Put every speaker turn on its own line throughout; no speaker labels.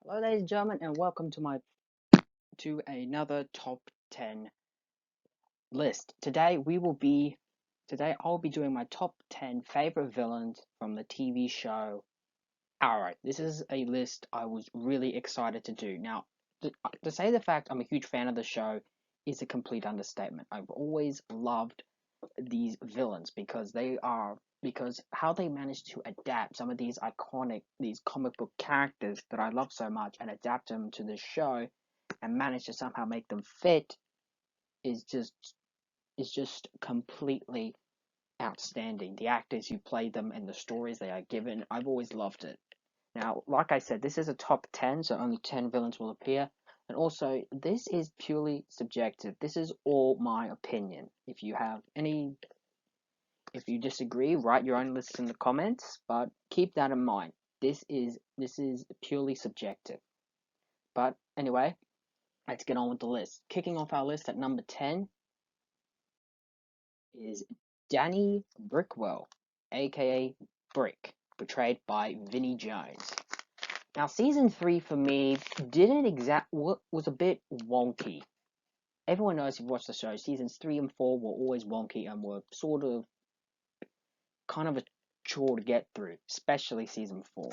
Hello, ladies and gentlemen, and welcome to another top 10 list. Today I'll be doing my top 10 favorite villains from the TV show Arrow. This is a list I was really excited to do. Now, to say the fact I'm a huge fan of the show is a complete understatement. I've always loved these villains because how they managed to adapt some of these comic book characters that I love so much and adapt them to the show and manage to somehow make them fit is just completely outstanding. The actors who play them and the stories they are given, I've always loved it. Now, like I said, this is a top 10, so only 10 villains will appear. And also, this is purely subjective. This is all my opinion. If you disagree, write your own lists in the comments, but keep that in mind. This is purely subjective. But anyway, let's get on with the list. Kicking off our list at number 10 is Danny Brickwell, aka Brick, portrayed by Vinnie Jones. Now, season 3 for me was a bit wonky. Everyone knows if you've watched the show, seasons 3 and 4 were always wonky and were sort of kind of a chore to get through, especially season 4.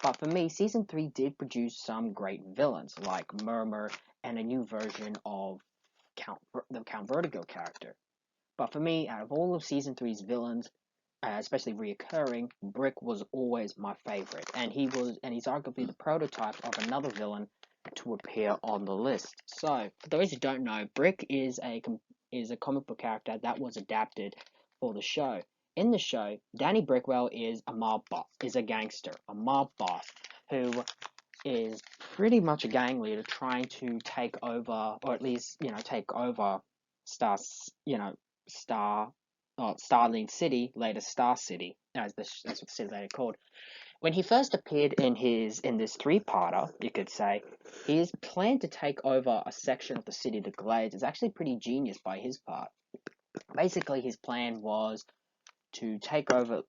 But for me, season 3 did produce some great villains, like Murmur and a new version of the Count Vertigo character. But for me, out of all of season 3's villains, especially reoccurring, Brick was always my favorite, and he's arguably the prototype of another villain to appear on the list. So, for those who don't know, Brick is a comic book character that was adapted for the show. In the show, Danny Brickwell is a gangster, a mob boss, who is pretty much a gang leader trying to take over, or at least, take over Starling City, later Star City, as what the city later called. When he first appeared in this three-parter, you could say, his plan to take over a section of the city, the Glades, is actually pretty genius by his part. Basically, his plan was to take over.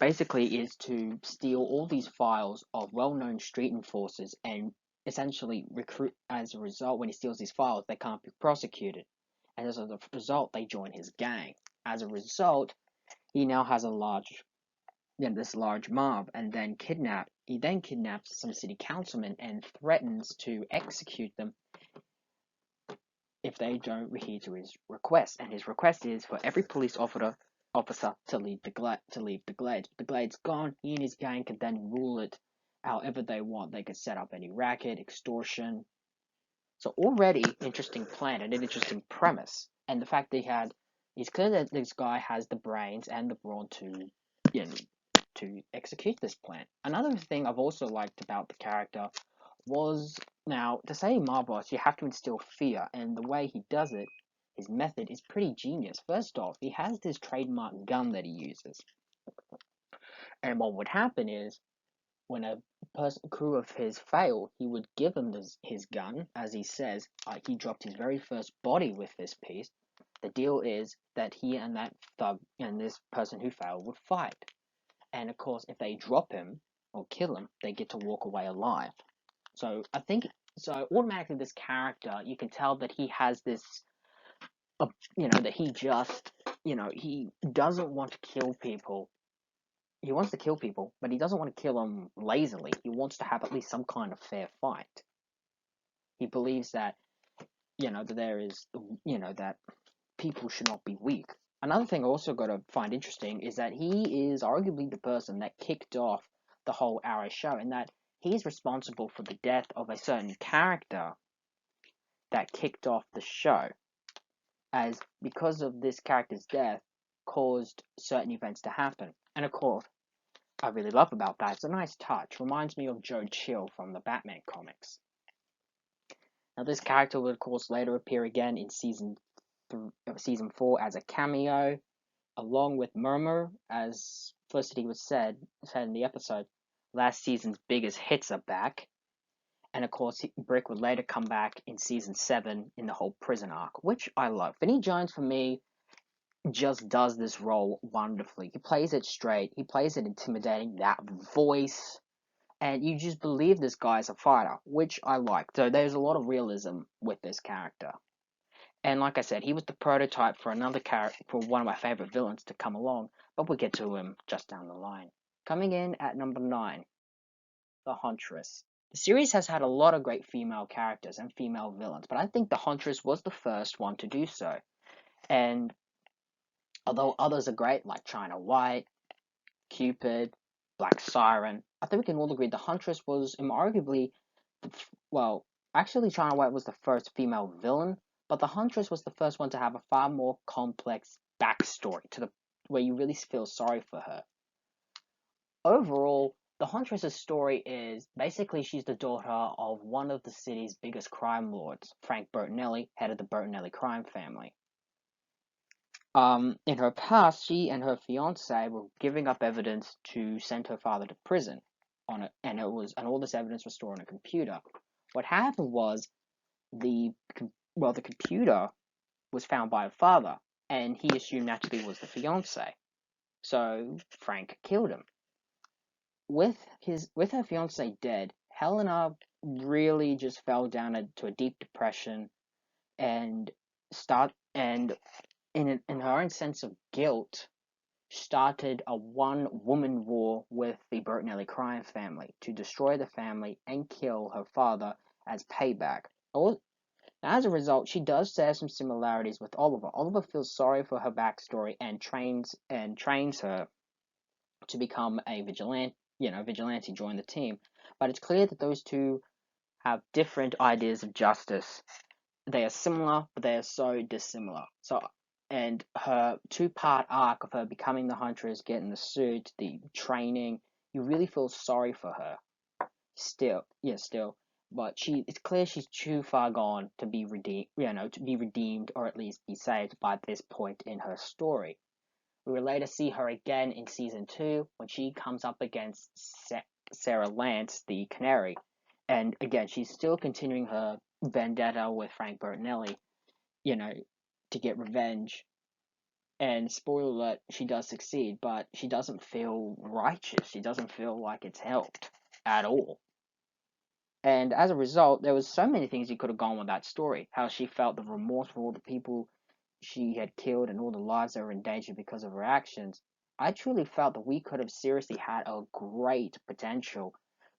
Basically, is to steal all these files of well-known street enforcers and essentially recruit. As a result, when he steals these files, they can't be prosecuted, and as a result, they join his gang. As a result, he now has this large mob, and he then kidnaps some city councilmen and threatens to execute them if they don't adhere to his request. And his request is for every police officer to leave the glades. The glades gone, he and his gang can then rule it however they want. They could set up any racket, extortion. So already interesting plan and an interesting premise. And the fact that it's clear that this guy has the brains and the brawn to execute this plan. Another thing I've also liked about the character was, now, to say mob boss, you have to instill fear, and the way he does it, his method, is pretty genius. First off, he has this trademark gun that he uses. And what would happen is, when a crew of his fail, he would give him his gun, as he says, he dropped his very first body with this piece. The deal is that he and that thug and this person who failed would fight. And of course, if they drop him or kill him, they get to walk away alive. So automatically this character, you can tell that he has this, that he just, he doesn't want to kill people. He wants to kill people, but he doesn't want to kill them lazily. He wants to have at least some kind of fair fight. He believes that, that there is, that people should not be weak. Another thing I also got to find interesting is that he is arguably the person that kicked off the whole Arrow show, and that he's responsible for the death of a certain character that kicked off the show, as because of this character's death caused certain events to happen. And of course, I really love about that, it's a nice touch. Reminds me of Joe Chill from the Batman comics. Now, this character will of course later appear again in season 4 as a cameo, along with Murmur, as Felicity was said in the episode. Last season's biggest hits are back. And of course, Brick would later come back in season 7 in the whole prison arc, which I love. Vinnie Jones, for me, just does this role wonderfully. He plays it straight, he plays it intimidating, that voice, and you just believe this guy's a fighter, which I like. So there's a lot of realism with this character. And like I said, he was the prototype for another character, for one of my favorite villains to come along, but we'll get to him just down the line. Coming in at number 9, the Huntress. The series has had a lot of great female characters and female villains, but I think the Huntress was the first one to do so. And although others are great, like China White, Cupid, Black Siren, I think we can all agree the Huntress was arguably, well, actually China White was the first female villain, but the Huntress was the first one to have a far more complex backstory to the where you really feel sorry for her. Overall, the Huntress's story is basically she's the daughter of one of the city's biggest crime lords, Frank Bertinelli, head of the Bertinelli crime family. In her past, she and her fiance were giving up evidence to send her father to prison and all this evidence was stored on a computer. What happened was the computer was found by her father, and he assumed naturally it was the fiance. So Frank killed him. With her fiance dead, Helena really just fell down into a deep depression and in her own sense of guilt, started a one-woman war with the Bertinelli crime family to destroy the family and kill her father as payback. As a result, she does share some similarities with Oliver. Oliver feels sorry for her backstory and trains her to become a vigilante, join the team. But it's clear that those two have different ideas of justice. They are similar, but they are so dissimilar. And her 2-part arc of her becoming the Huntress, getting the suit, the training, you really feel sorry for her. Still. But it's clear she's too far gone to be redeemed or at least be saved by this point in her story. We will later see her again in season 2 when she comes up against Sarah Lance, the Canary. And again, she's still continuing her vendetta with Frank Bertinelli, to get revenge. And spoiler alert, she does succeed, but she doesn't feel righteous. She doesn't feel like it's helped at all. And as a result, there was so many things you could have gone with that story. How she felt the remorse for all the people she had killed and all the lives that were in danger because of her actions. I truly felt that we could have seriously had a great potential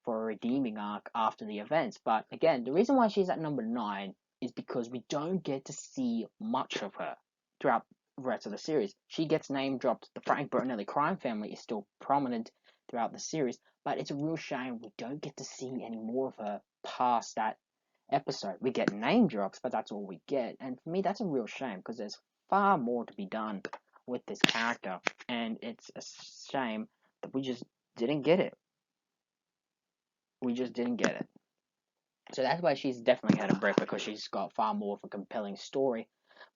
for a redeeming arc after the events. But again, the reason why she's at number 9 is because we don't get to see much of her throughout the rest of the series. She gets name dropped. The Frank Bertinelli crime family is still prominent throughout the series, but it's a real shame we don't get to see any more of her past that episode. We get name drops, but that's all we get. And for me, that's a real shame because there's far more to be done with this character. And it's a shame that we just didn't get it. We just didn't get it. So that's why she's definitely had a break, because she's got far more of a compelling story.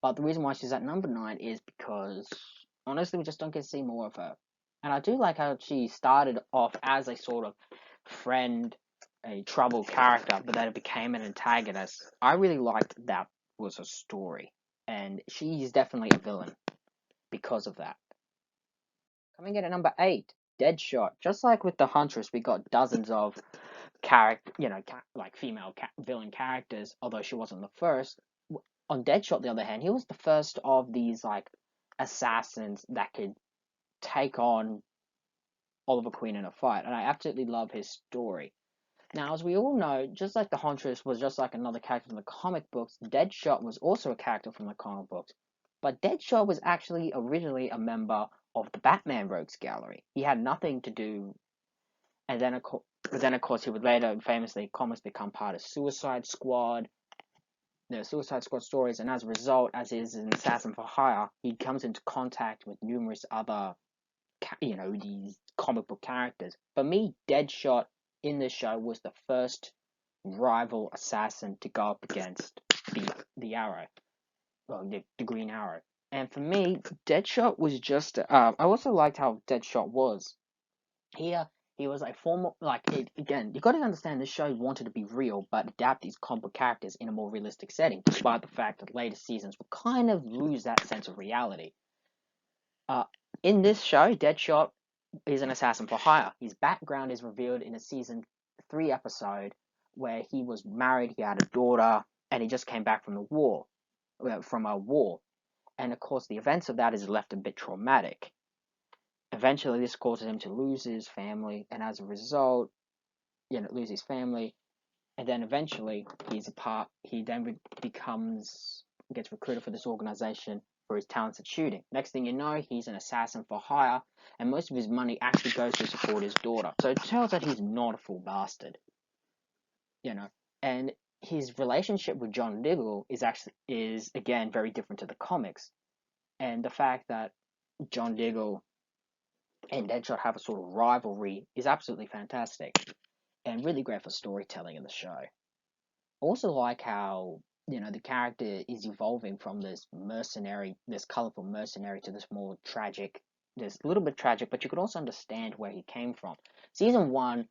But the reason why she's at number 9 is because, honestly, we just don't get to see more of her. And I do like how she started off as a sort of friend, a troubled character, but then it became an antagonist. I really liked that was a story. And she's definitely a villain because of that. Coming in at number 8, Deadshot. Just like with the Huntress, we got dozens of female villain characters, although she wasn't the first. On Deadshot, the other hand, he was the first of these, assassins that could take on Oliver Queen in a fight, and I absolutely love his story. Now, as we all know, just like the Huntress was just like another character from the comic books, Deadshot was also a character from the comic books. But Deadshot was actually originally a member of the Batman Rogues Gallery. He had nothing to do, and then of course he would later famously comics become part of Suicide Squad, the Suicide Squad stories, and as a result, as is an assassin for hire, he comes into contact with numerous other, these comic book characters. For me, Deadshot in this show was the first rival assassin to go up against the Arrow, the Green Arrow. And for me, Deadshot was just. I also liked how Deadshot was. Here, he was a former. Again, you got to understand this show wanted to be real, but adapt these comic characters in a more realistic setting, despite the fact that later seasons will kind of lose that sense of reality. In this show, Deadshot is an assassin for hire. His background is revealed in a season 3 episode where he was married, he had a daughter, and he just came back from a war. And of course, the events of that is left a bit traumatic. Eventually, this causes him to lose his family, and as a result, lose his family, and then eventually he then gets recruited for this organization for his talents at shooting. Next thing you know, he's an assassin for hire, and most of his money actually goes to support his daughter. So it tells that he's not a full bastard, and his relationship with John Diggle is again very different to the comics, and the fact that John Diggle and Deadshot have a sort of rivalry is absolutely fantastic, and really great for storytelling in the show. I also like how, the character is evolving from this colorful mercenary to this more tragic, this little bit tragic, but you could also understand where he came from. Season 1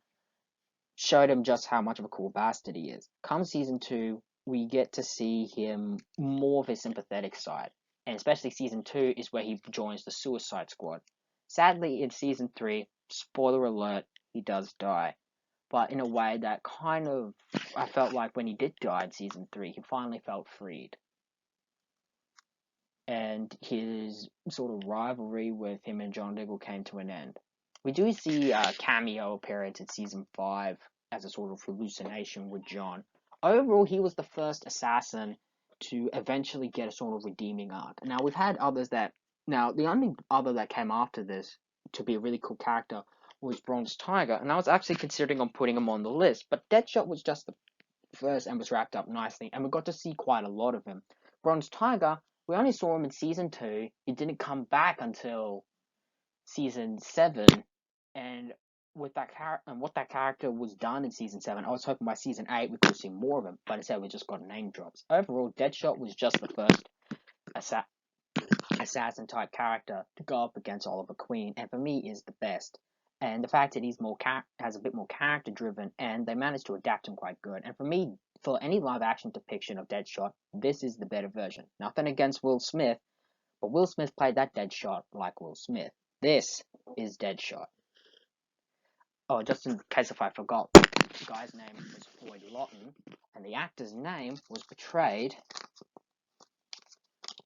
showed him just how much of a cool bastard he is. Come Season 2, we get to see him more of his sympathetic side, and especially Season 2 is where he joins the Suicide Squad. Sadly, in Season 3, spoiler alert, he does die. But in a way that I felt like when he did die in Season 3, he finally felt freed. And his sort of rivalry with him and John Diggle came to an end. We do see a cameo appearance in Season 5 as a sort of hallucination with John. Overall, he was the first assassin to eventually get a sort of redeeming arc. Now, we've had others the only other that came after this to be a really cool character was Bronze Tiger, and I was actually considering on putting him on the list, but Deadshot was just the first and was wrapped up nicely, and we got to see quite a lot of him. Bronze Tiger, we only saw him in Season 2, he didn't come back until Season 7, and what that character was done in Season 7, I was hoping by Season 8 we could see more of him, but instead we just got name drops. Overall, Deadshot was just the first assassin type character to go up against Oliver Queen, and for me is the best. And the fact that he's has a bit more character driven, and they managed to adapt him quite good. And for me, for any live action depiction of Deadshot, this is the better version. Nothing against Will Smith, but Will Smith played that Deadshot like Will Smith. This is Deadshot. Oh, just in case if I forgot, the guy's name was Floyd Lawton, and the actor's name was portrayed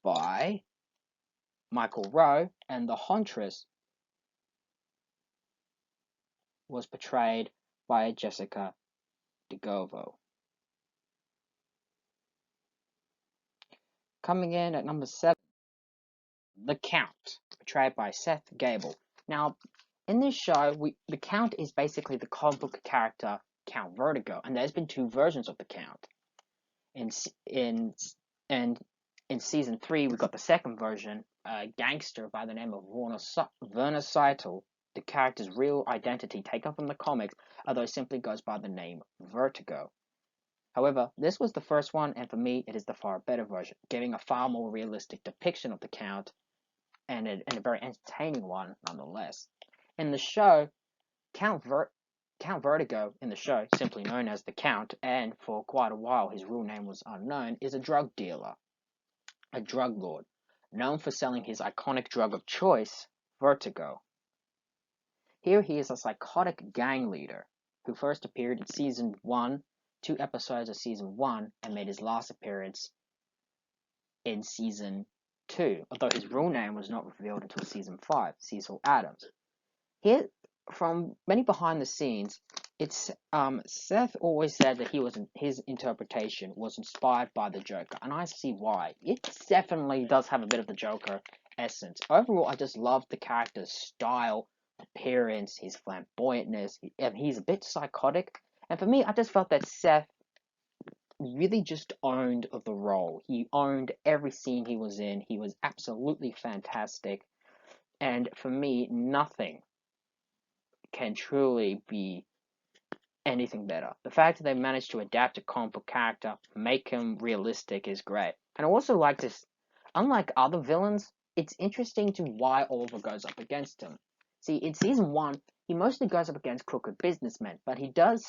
by Michael Rowe, and the Huntress was portrayed by Jessica DeGovo. Coming in at number 7, The Count, portrayed by Seth Gable. Now, in this show, the Count is basically the comic book character Count Vertigo, and there's been 2 versions of the Count. In Season 3, we got the second version, a gangster by the name of Werner Seitel, the character's real identity taken from the comics, although simply goes by the name Vertigo. However, this was the first one, and for me, it is the far better version, giving a far more realistic depiction of the Count, and a very entertaining one, nonetheless. In the show, Count Vertigo, in the show, simply known as the Count, and for quite a while his real name was unknown, is a drug dealer, a drug lord, known for selling his iconic drug of choice, Vertigo. Here he is a psychotic gang leader who first appeared in Season 1, 2 episodes of Season 1, and made his last appearance in Season 2, although his real name was not revealed until Season 5, Cecil Adams. Here, from many behind the scenes, Seth always said that his interpretation was inspired by the Joker, and I see why. It definitely does have a bit of the Joker essence. Overall, I just love the character's style, appearance, his flamboyantness, and he's a bit psychotic. And for me, I just felt that Seth really just owned the role. He owned every scene he was in. He was absolutely fantastic. And for me, nothing can truly be anything better. The fact that they managed to adapt a comic book character, make him realistic, is great. And I also like this, unlike other villains, it's interesting to why Oliver goes up against him. See, in Season 1, he mostly goes up against crooked businessmen, but he does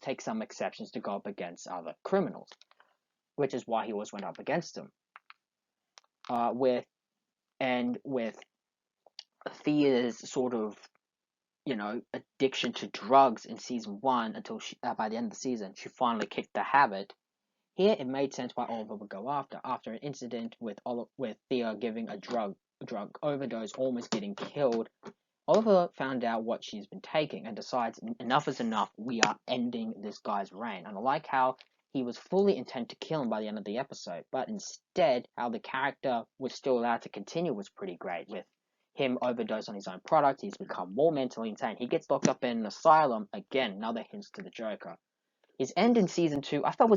take some exceptions to go up against other criminals, which is why he always went up against them. With Thea's sort of addiction to drugs in season 1 until by the end of the season, she finally kicked the habit. Here, it made sense why Oliver would go after an incident with Thea giving a drug overdose, almost getting killed. Oliver found out what she's been taking and decides enough is enough. We are ending this guy's reign. And I like how he was fully intent to kill him by the end of the episode, but instead, how the character was still allowed to continue was pretty great. With him overdose on his own product, he's become more mentally insane. He gets locked up in an asylum. Again, another hint to the Joker. His end in season 2, I thought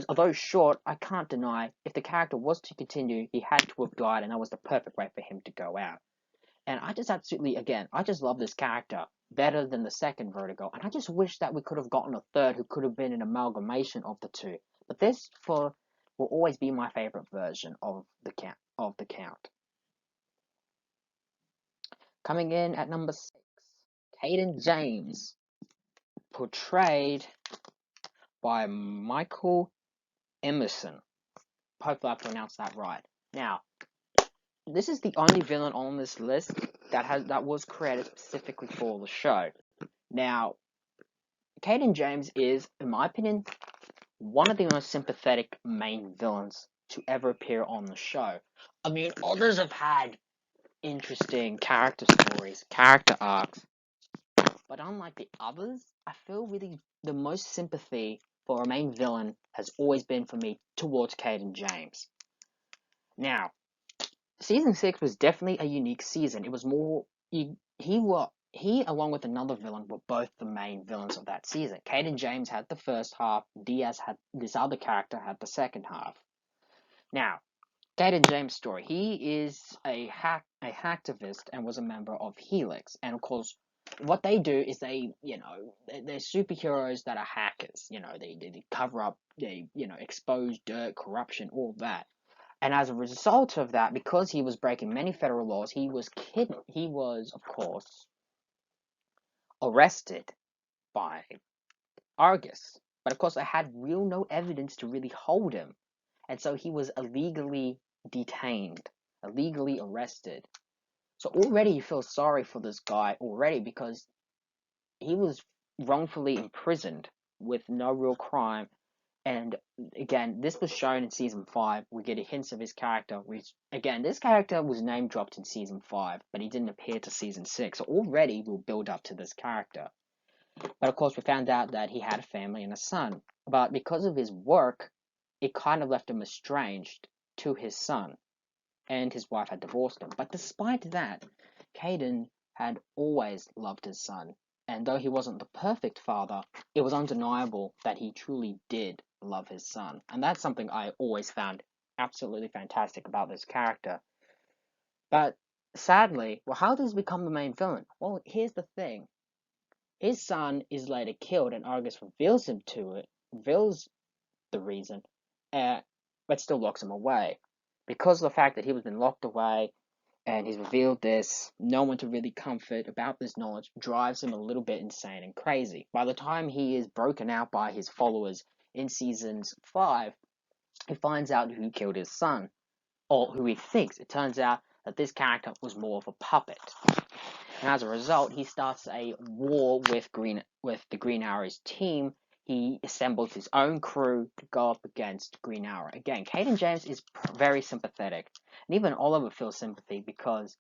although short, I can't deny, if the character was to continue, he had to have died, and that was the perfect way for him to go out. And I just I just love this character better than the second Vertigo, and I just wish that we could have gotten a third who could have been an amalgamation of the two. But will always be my favorite version of the Count. Coming in at number 6, Caden James, portrayed by Michael Emerson. Hopefully I pronounced that right. Now, this is the only villain on this list that was created specifically for the show. Now, Caden James is, in my opinion, one of the most sympathetic main villains to ever appear on the show. I mean, others have had interesting character stories, character arcs, but unlike the others, I feel really the most sympathy for a main villain has always been for me towards Caden James. Now, Season 6 was definitely a unique season. It was more... He, along with another villain, were both the main villains of that season. Caden James had the first half. This other character had the second half. Now, Caden James' story. He is a hacktivist and was a member of Helix. And of course, what they do is they're superheroes that are hackers. They cover up, expose dirt, corruption, all that. And as a result of that, because he was breaking many federal laws, he was, of course, arrested by Argus. But of course, I had no evidence to really hold him. And so he was illegally detained, illegally arrested. So already you feel sorry for this guy already because he was wrongfully imprisoned with no real crime. And again, this was shown in season 5. We get a hint of his character, which, again, this character was name dropped in season 5, but he didn't appear to season 6. So already we'll build up to this character. But of course, we found out that he had a family and a son. But because of his work, it kind of left him estranged to his son. And his wife had divorced him. But despite that, Caden had always loved his son. And though he wasn't the perfect father, it was undeniable that he truly did love his son. And that's something I always found absolutely fantastic about this character. But sadly, how does he become the main villain? Well, here's the thing. His son is later killed, and Argus reveals the reason, but still locks him away. Because of the fact that he was been locked away, and he's revealed this, no one to really comfort about this knowledge drives him a little bit insane and crazy. By the time he is broken out by his followers in seasons 5, he finds out who killed his son, or who he thinks. It turns out that this character was more of a puppet. And as a result, he starts a war with the Green Arrow's team. He assembles his own crew to go up against Green Arrow. Again, Caden James is very sympathetic. And even Oliver feels sympathy because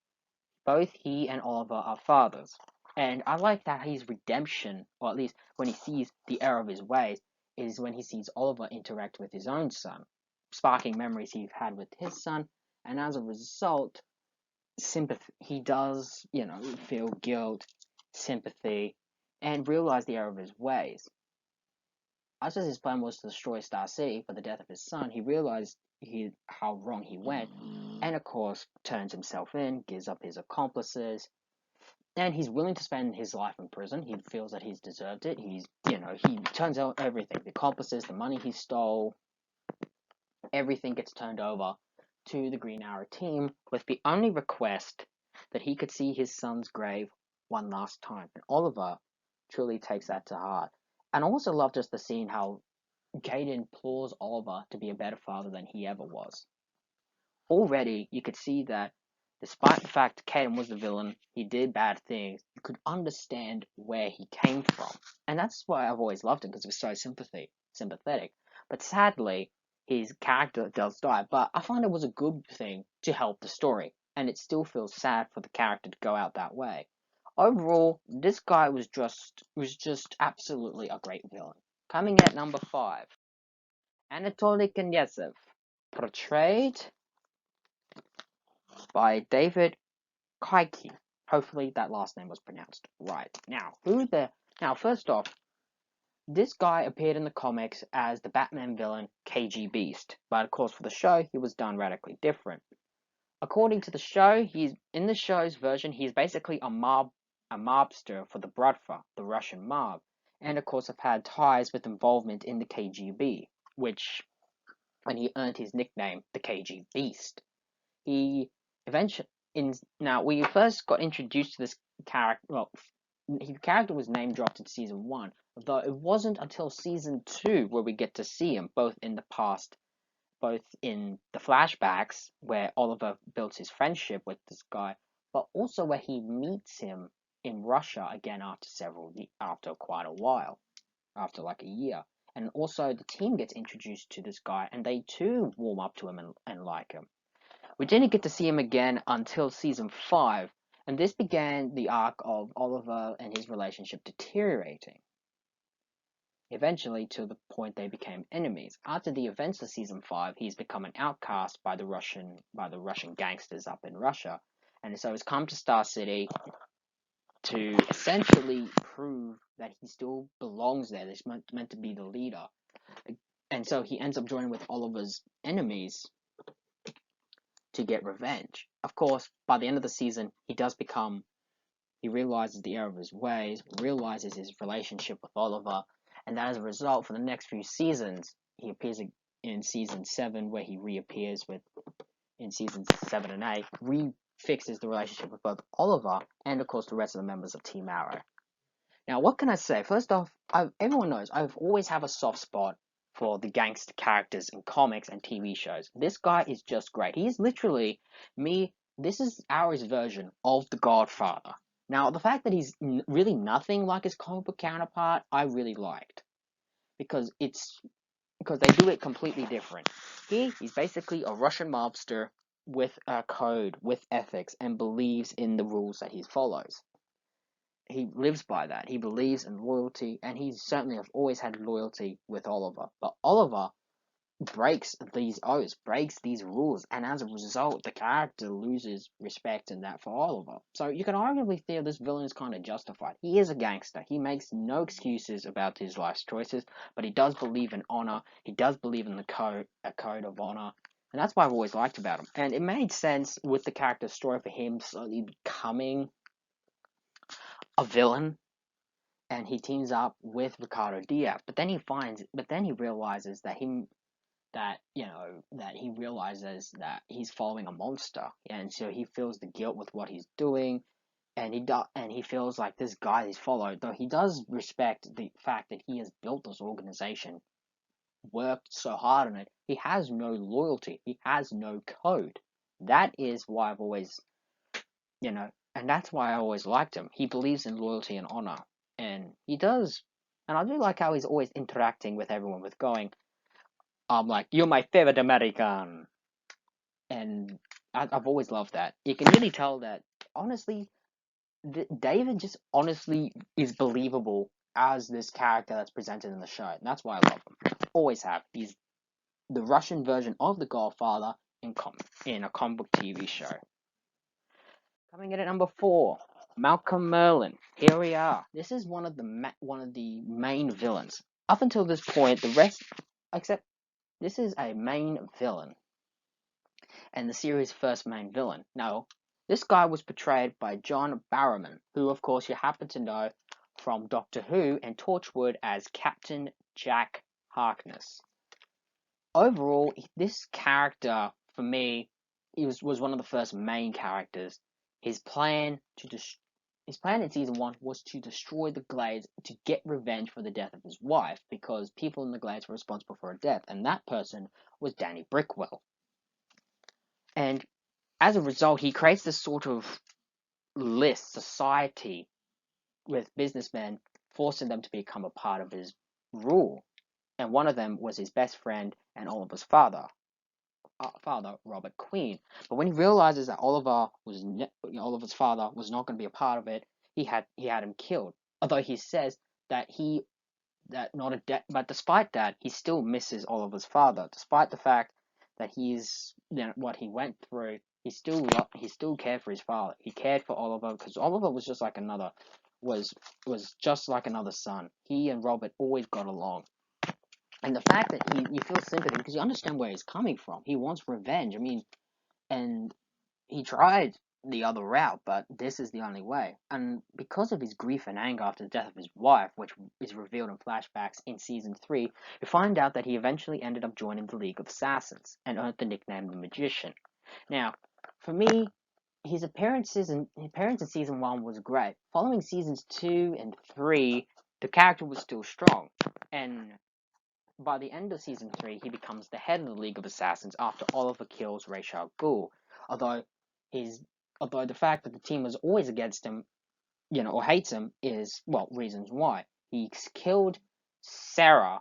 both he and Oliver are fathers. And I like that his redemption, or at least when he sees the error of his ways, is when he sees Oliver interact with his own son, sparking memories he had with his son. And as a result, sympathy. He does, feel guilt, sympathy, and realize the error of his ways. As his plan was to destroy Star City for the death of his son, he realized how wrong he went, and of course turns himself in, gives up his accomplices, and he's willing to spend his life in prison. He feels that he's deserved it. He turns out everything, the accomplices, the money he stole, everything gets turned over to the Green Arrow team with the only request that he could see his son's grave one last time. And Oliver truly takes that to heart. And I also love just the scene how Caden implores Oliver to be a better father than he ever was. Already, you could see that Despite the fact Caden was the villain, he did bad things, you could understand where he came from. And that's why I've always loved him, because he was so sympathetic. But sadly, his character does die. But I find it was a good thing to help the story. And it still feels sad for the character to go out that way. Overall, this guy was just absolutely a great villain. Coming in at number 5, Anatoly Knyazev, portrayed by David Kaiki. Hopefully that last name was pronounced right. Now, first off, this guy appeared in the comics as the Batman villain KG Beast, but of course for the show he was done radically different. According to the show, in the show's version, he's basically a mobster for the Bratva, the Russian mob, and of course have had ties with involvement in the KGB, when he earned his nickname, the KG Beast. He eventually, now we first got introduced to this character. Well, his character was name dropped in season 1, though it wasn't until season 2 where we get to see him, both in the past, both in the flashbacks where Oliver builds his friendship with this guy, but also where he meets him in Russia again after quite a while, after like a year. And also the team gets introduced to this guy, and they too warm up to him and like him. We didn't get to see him again until season 5, and this began the arc of Oliver and his relationship deteriorating, eventually to the point they became enemies. After the events of season 5, he's become an outcast by the Russian gangsters up in Russia, and so he's come to Star City to essentially prove that he still belongs there. He's meant to be the leader, and so he ends up joining with Oliver's enemies to get revenge. Of course, by the end of the season, he realizes the error of his ways, realizes his relationship with Oliver, and as a result, for the next few seasons, he appears in season 7, where he reappears in seasons 7 and 8, refixes the relationship with both Oliver and, of course, the rest of the members of Team Arrow. Now, what can I say? First off, everyone knows I've always have a soft spot for the gangster characters in comics and TV shows. This guy is just great. He is literally this is Arrow's version of the Godfather. Now, the fact that he's really nothing like his comic book counterpart, I really liked. Because they do it completely different. Here, he's basically a Russian mobster with a code, with ethics, and believes in the rules that he follows. He lives by that. He believes in loyalty, and he certainly has always had loyalty with Oliver. But Oliver breaks these oaths, breaks these rules, and as a result, the character loses respect and that for Oliver. So you can arguably feel this villain is kind of justified. He is a gangster. He makes no excuses about his life's choices, but he does believe in honor. He does believe in a code of honor. And that's what I've always liked about him. And it made sense with the character story for him slowly becoming a villain, and he teams up with Ricardo Diaz. But then he realizes that he's following a monster, and so he feels the guilt with what he's doing, and he feels like this guy he's followed, though he does respect the fact that he has built this organization, worked so hard on it, he has no loyalty, he has no code. That is why I've always, and that's why I always liked him. He believes in loyalty and honor, and he does. And I do like how he's always interacting with everyone with going, like, you're my favorite American. And I've always loved that. You can really tell that, honestly, David just honestly is believable as this character that's presented in the show. And that's why I love him. Always have. He's the Russian version of the Godfather in a comic book TV show. Coming in at number 4, Malcolm Merlyn. Here we are. This is one of the main villains. Up until this point, the rest, except this is a main villain, and the series' first main villain. Now, this guy was portrayed by John Barrowman, who, of course, you happen to know from Doctor Who and Torchwood as Captain Jack Harkness. Overall, this character, for me, was one of the first main characters. His plan in season 1 was to destroy the Glades to get revenge for the death of his wife, because people in the Glades were responsible for her death, and that person was Danny Brickwell. And as a result, he creates this sort of list society with businessmen, forcing them to become a part of his rule. And one of them was his best friend and Oliver's father, Robert Queen. But when he realizes that Oliver's father was not going to be a part of it, he had him killed. Although he says that but despite that, he still misses Oliver's father, despite the fact that what he went through. He still cared for his father. He cared for Oliver because Oliver was just like was just like another son. He and Robert always got along. And the fact that you feel sympathy because you understand where he's coming from. He wants revenge. I mean, and he tried the other route, but this is the only way. And because of his grief and anger after the death of his wife, which is revealed in flashbacks in season 3, we find out that he eventually ended up joining the League of Assassins and earned the nickname the Magician. Now, for me, his appearance in season 1 was great. Following seasons 2 and 3, the character was still strong, and by the end of season 3, he becomes the head of the League of Assassins after Oliver kills Ra's al Ghul. Although the fact that the team was always against him, or hates him, is, well, reasons why. He killed Sarah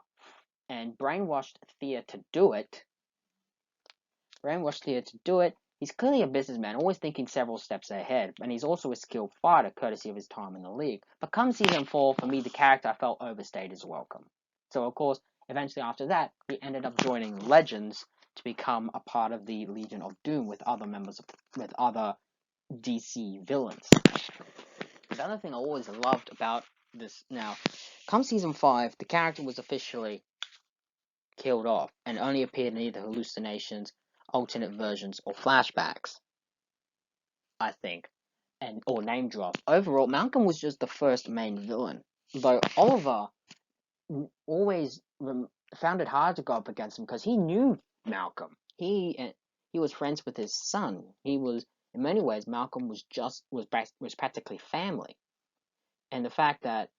and brainwashed Thea to do it. He's clearly a businessman, always thinking several steps ahead, and he's also a skilled fighter, courtesy of his time in the League. But come season 4, for me, the character I felt overstayed his welcome. So, of course, eventually after that, he ended up joining Legends to become a part of the Legion of Doom with other DC villains. The other thing I always loved about this, now, come season 5, the character was officially killed off and only appeared in either hallucinations, alternate versions, or flashbacks, I think, or name drop. Overall, Malcolm was just the first main villain, though Oliver always found it hard to go up against him because he knew Malcolm. He was friends with his son. He was, in many ways, Malcolm was practically family. And the fact that,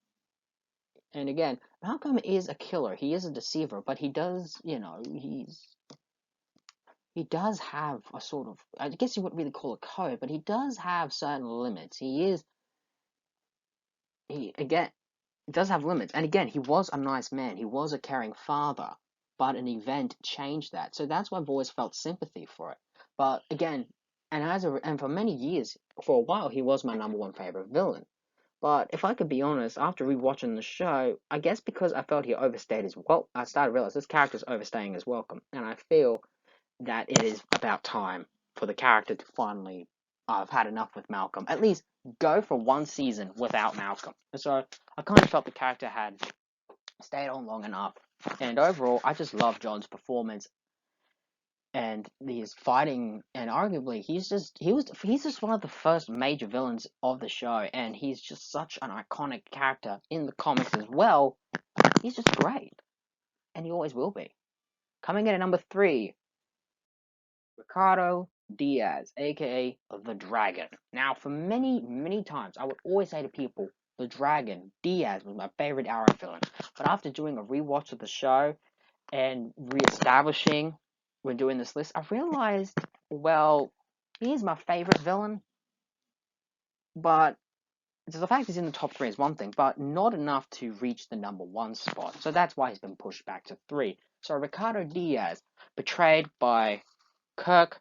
and again, Malcolm is a killer. He is a deceiver, but he does, he does have a sort of, I guess you wouldn't really call it code, but he does have certain limits. He does have limits. And again, he was a nice man. He was a caring father, but an event changed that. So that's why I've always felt sympathy for it. But again, and for many years, for a while, he was my number 1 favorite villain. But if I could be honest, after rewatching the show, I guess because I felt he overstayed his welcome, I started to realize this character's overstaying his welcome, and I feel that it is about time for the character to finally, I've had enough with Malcolm. At least go for 1 season without Malcolm. And so I kind of felt the character had stayed on long enough. And overall, I just love John's performance and his fighting. And arguably, he's just one of the first major villains of the show. And he's just such an iconic character in the comics as well. He's just great, and he always will be. Coming in at number 3. Ricardo Diaz, aka the Dragon. Now, for many, many times, I would always say to people, the Dragon, Diaz, was my favorite Arrow villain. But after doing a rewatch of the show and re-establishing when doing this list, I realized, well, he's my favorite villain. But the fact he's in the top 3 is one thing, but not enough to reach the number 1 spot. So that's why he's been pushed back to 3. So Ricardo Diaz, betrayed by Kirk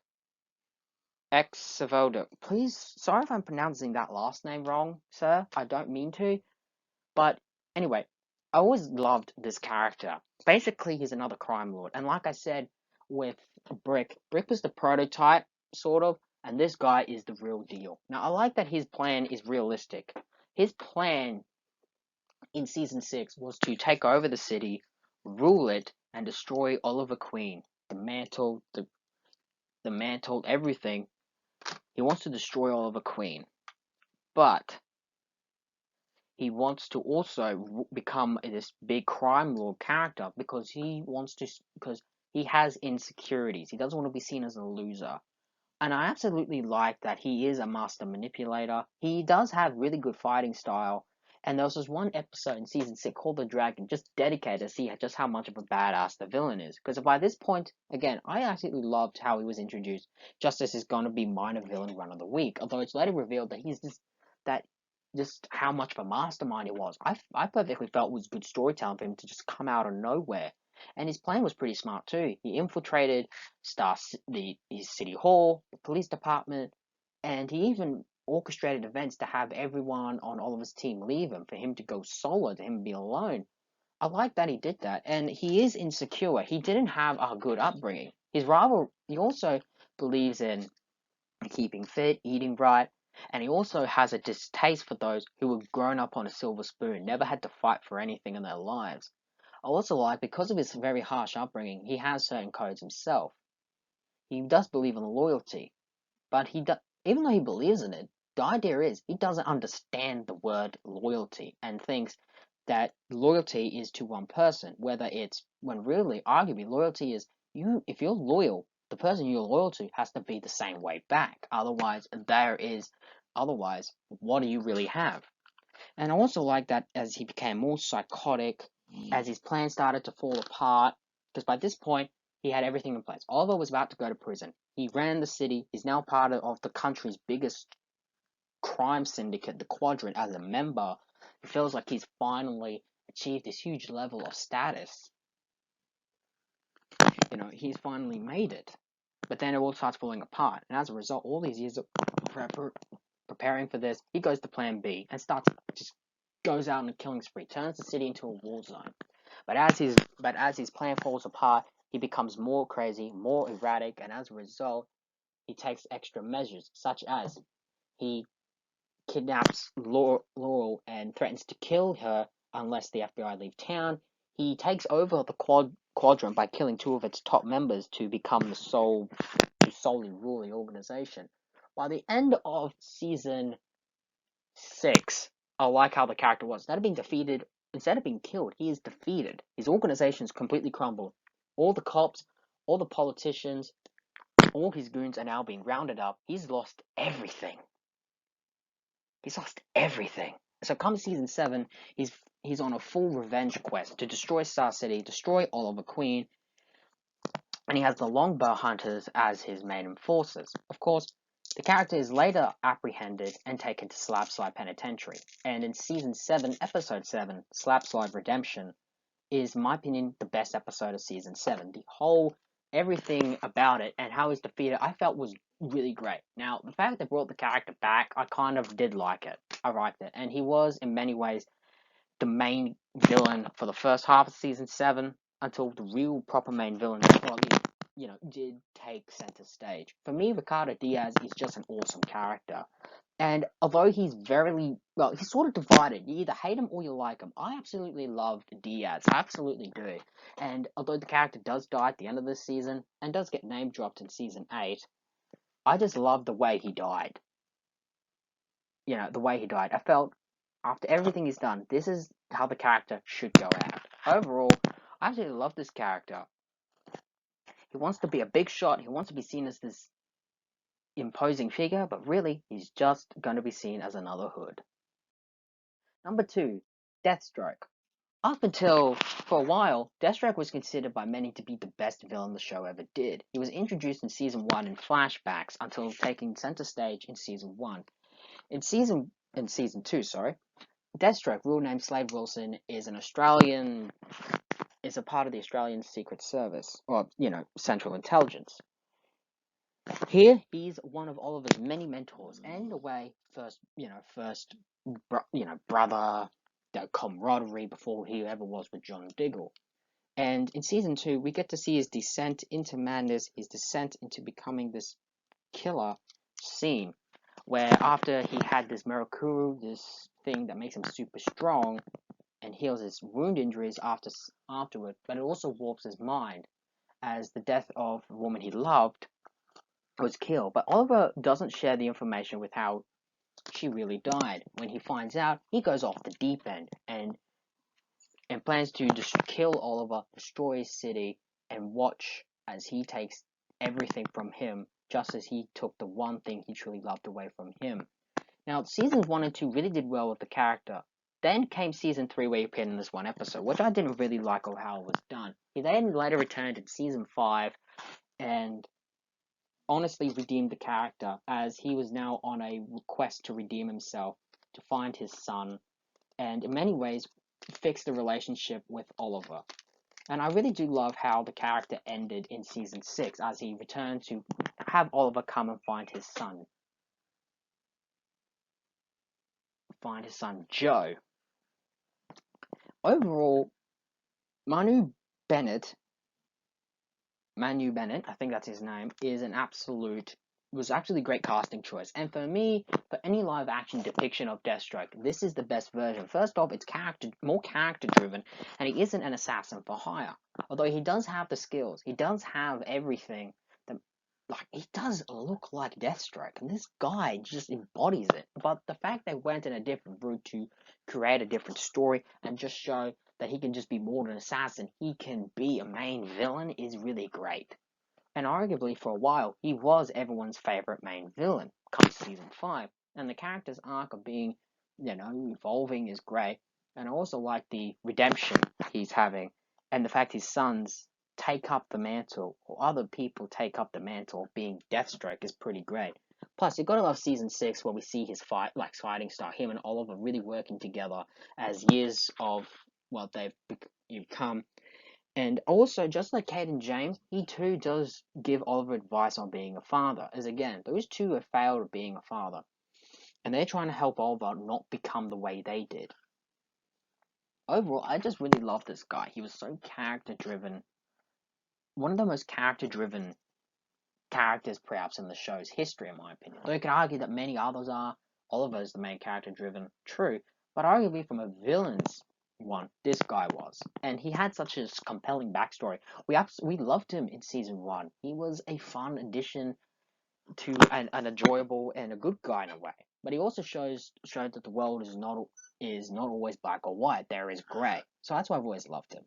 Exavoda. Please, sorry if I'm pronouncing that last name wrong, sir. I don't mean to. But anyway, I always loved this character. Basically, he's another crime lord. And like I said with Brick was the prototype, sort of, and this guy is the real deal. Now, I like that his plan is realistic. His plan in season 6 was to take over the city, rule it, and destroy Oliver Queen. The mantle, everything. He wants to destroy Oliver Queen, but he wants to also become this big crime lord character because he has insecurities. He doesn't want to be seen as a loser. And I absolutely like that he is a master manipulator. He does have really good fighting style, And there was this one episode in season 6 called The Dragon, just dedicated to see just how much of a badass the villain is. Because by this point, again, I absolutely loved how he was introduced, just as he's gonna be minor villain run of the week. Although it's later revealed that he's just how much of a mastermind he was. I perfectly felt it was good storytelling for him to just come out of nowhere. And his plan was pretty smart too. He infiltrated his city hall, the police department, and he even orchestrated events to have everyone on Oliver's team leave him, for him to go solo, to him be alone. I like that he did that, and he is insecure. He didn't have a good upbringing. He also believes in keeping fit, eating right, and he also has a distaste for those who have grown up on a silver spoon, never had to fight for anything in their lives. I also like, because of his very harsh upbringing, he has certain codes himself. He does believe in loyalty, but even though he believes in it, the idea is he doesn't understand the word loyalty and thinks that loyalty is to one person, when really, arguably, loyalty is if you're loyal, the person you're loyal to has to be the same way back. Otherwise, what do you really have? And I also like that as he became more psychotic, as his plan started to fall apart, because by this point, he had everything in place. Oliver was about to go to prison. He ran the city. He's now part of the country's biggest crime syndicate, the Quadrant, as a member. It feels like he's finally achieved this huge level of status. He's finally made it. But then it all starts falling apart. And as a result, all these years of preparing for this, he goes to plan B and just goes out on a killing spree, turns the city into a war zone. But as his plan falls apart, he becomes more crazy, more erratic, and as a result, he takes extra measures, such as he kidnaps Laurel and threatens to kill her unless the FBI leave town. He takes over the Quadrant by killing 2 of its top members to solely rule the organization. By the end of season 6, I like how the character was. Instead of being killed, he is defeated. His organization's completely crumbled. All the cops, all the politicians, all his goons are now being rounded up. He's lost everything. So come season 7, he's on a full revenge quest to destroy Star City, destroy Oliver Queen, and he has the Longbow Hunters as his main enforcers. Of course, the character is later apprehended and taken to Slapslide Penitentiary, and in Season 7, Episode 7, Slapslide Redemption, is, in my opinion, the best episode of Season 7. Everything about it and how he's defeated, I felt was really great. Now, the fact they brought the character back, I kind of did like it. I liked it, and he was, in many ways, the main villain for the first half of Season 7, until the real proper main villain did take center stage. For me, Ricardo Diaz is just an awesome character. And although he's he's sort of divided. You either hate him or you like him. I absolutely loved Diaz. I absolutely do. And although the character does die at the end of this season, and does get name dropped in Season 8, I just love the way he died. The way he died. I felt, after everything he's done, this is how the character should go out. Overall, I absolutely love this character. He wants to be a big shot. He wants to be seen as this imposing figure, but really, he's just going to be seen as another hood. Number 2, Deathstroke. Up until, for a while, Deathstroke was considered by many to be the best villain the show ever did. He was introduced in Season 1 in flashbacks until taking center stage in Season 1. In Season 2, Deathstroke, real name Slade Wilson, is a part of the Australian Secret Service, or, Central Intelligence. Here, he's one of Oliver's many mentors, and in a way, brother, camaraderie before he ever was with John Diggle. And in Season 2, we get to see his descent into madness, his descent into becoming this killer scene, where after he had this Mirakuru, this thing that makes him super strong, and heals his wound injuries afterward, but it also warps his mind, as the death of the woman he loved was killed. But Oliver doesn't share the information with how she really died. When he finds out, he goes off the deep end and plans to just kill Oliver, destroy his city, and watch as he takes everything from him, just as he took the one thing he truly loved away from him. Now, Seasons 1 and 2 really did well with the character, Then came season 3, where he appeared in this one episode, which I didn't really like or how it was done. He then later returned in season 5 and honestly redeemed the character, as he was now on a quest to redeem himself, to find his son, and in many ways fix the relationship with Oliver. And I really do love how the character ended in season 6, as he returned to have Oliver come and find his son Joe. Overall, Manu Bennett, I think that's his name, was actually a great casting choice. And for me, for any live action depiction of Deathstroke, this is the best version. First off, it's more character driven, and he isn't an assassin for hire. Although he does have the skills, he does have everything. He does look like Deathstroke, and this guy just embodies it. But the fact they went in a different route to create a different story and just show that he can just be more than an assassin, he can be a main villain, is really great. And arguably, for a while, he was everyone's favorite main villain come season 5. And the character's arc of being, evolving is great. And I also like the redemption he's having, and the fact his sons take up the mantle, or other people take up the mantle of being Deathstroke, is pretty great. Plus, you gotta love season 6, where we see his fighting style, him and Oliver really working together as years of what they've become. And also, just like Caden James, he too does give Oliver advice on being a father. As again, those two have failed at being a father, and they're trying to help Oliver not become the way they did. Overall, I just really love this guy. He was so character-driven. One of the most character-driven characters, perhaps, in the show's history, in my opinion. Though you could argue that many others are. Oliver's the main character-driven, true. But arguably, from a villain's one, this guy was. And he had such a compelling backstory. We loved him in season 1. He was a fun addition to an enjoyable and a good guy in a way. But he also showed that the world is not always black or white. There is grey. So that's why I've always loved him.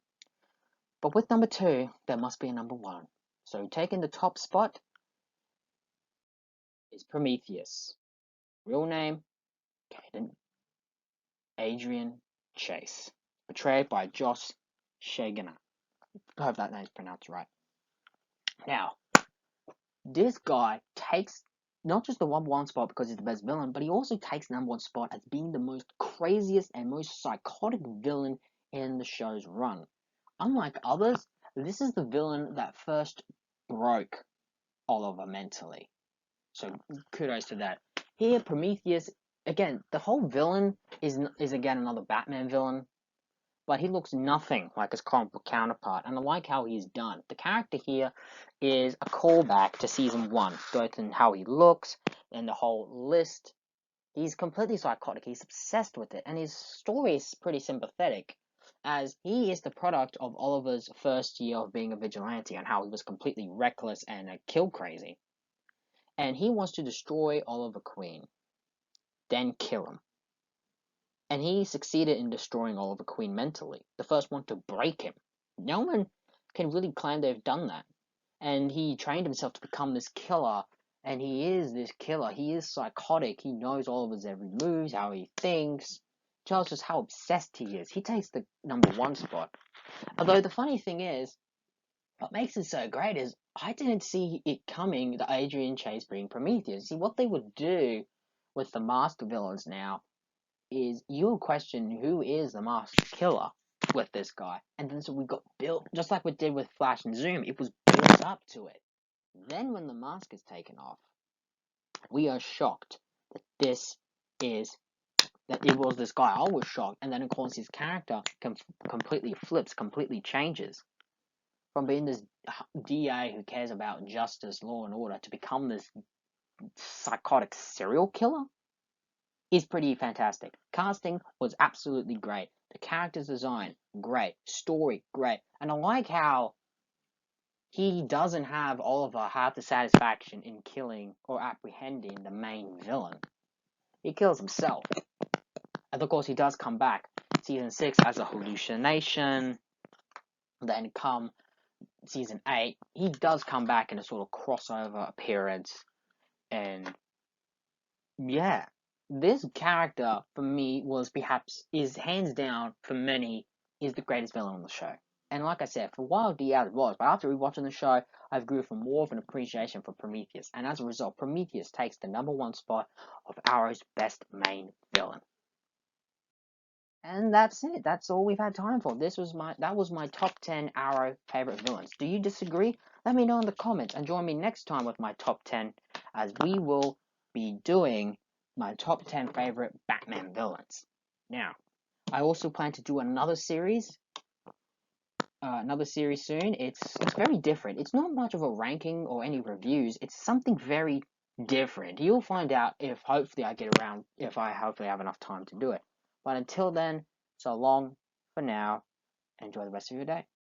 But with number 2, there must be a number 1. So taking the top spot is Prometheus. Real name, Caden Adrian Chase. Portrayed by Josh Shagana. I hope that name's pronounced right. Now, this guy takes not just the number 1 spot because he's the best villain, but he also takes the number 1 spot as being the most craziest and most psychotic villain in the show's run. Unlike others, this is the villain that first broke Oliver mentally. So kudos to that. Here, Prometheus, again, the whole villain is again another Batman villain, but he looks nothing like his comic book counterpart, and I like how he's done. The character here is a callback to season 1, both in how he looks and the whole list. He's completely psychotic, he's obsessed with it, and his story is pretty sympathetic, as he is the product of Oliver's first year of being a vigilante, and how he was completely reckless and kill crazy. And he wants to destroy Oliver Queen, then kill him. And he succeeded in destroying Oliver Queen mentally, the first one to break him. No one can really claim they've done that. And he trained himself to become this killer, and he is this killer. He is psychotic. He knows Oliver's every move, how he thinks, tells us how obsessed he is. He takes the number 1 spot. Although the funny thing is, what makes it so great is I didn't see it coming that Adrian Chase being Prometheus. See, what they would do with the master villains now is you'll question who is the master killer with this guy. And then so we got built, just like we did with Flash and Zoom, it was built up to it. Then when the mask is taken off, we are shocked that it was this guy. I was shocked. And then of course his character completely flips, completely changes. From being this DA who cares about justice, law and order, to become this psychotic serial killer is pretty fantastic. Casting was absolutely great. The character's design, great. Story, great. And I like how he doesn't have Oliver have the satisfaction in killing or apprehending the main villain. He kills himself. And of course he does come back season 6 as a hallucination. Then come season 8, he does come back in a sort of crossover appearance. And yeah, this character for me is hands down for many is the greatest villain on the show. And like I said, for a while Diaz was, but after rewatching the show, I've grew for more of an appreciation for Prometheus, and as a result, Prometheus takes the #1 spot of Arrow's best main villain. And that's it. That's all we've had time for. That was my top 10 Arrow favorite villains. Do you disagree? Let me know in the comments and join me next time with my top 10, as we will be doing my top 10 favorite Batman villains. Now, I also plan to do another series soon. It's very different. It's not much of a ranking or any reviews. It's something very different. You'll find out if hopefully I hopefully have enough time to do it. But until then, so long for now. Enjoy the rest of your day.